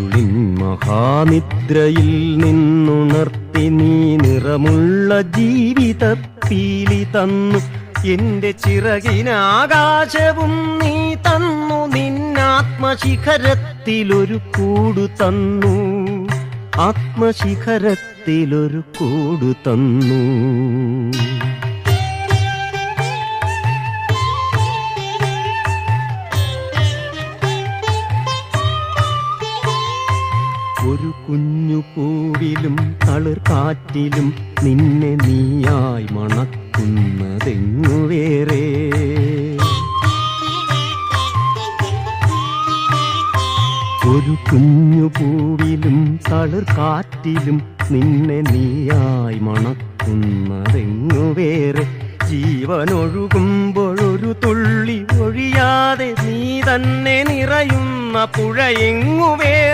ഇരുളിൻ മഹാനിദ്രയിൽ നിന്നുണർത്തി നീ നിറമുള്ള ജീവിതപ്പീലി തന്നു. എന്റെ ചിറകിനാകാശവും നീ തന്നു. നിന്നാത്മശിഖരത്തിലൊരു കൂടു തന്നു. ആത്മശിഖരത്തിലൊരു കൂടു തന്നു. ഒരു കുഞ്ഞു പൂവിലും തളിർ കാറ്റിലും നിന്നെ നീയായി മണക്കുന്നതെങ്ങു വേറെ. ഒരു കുഞ്ഞു പൂവിലും തളിർ കാറ്റിലും നിന്നെ നീയായി മണക്കുന്നതെങ്ങു വേറെ. ജീവനൊഴുകുമ്പോഴൊരു തുള്ളി ഒഴിയാതെ നീ തന്നെ നിറയുന്ന പുഴയെങ്ങു വേറെ.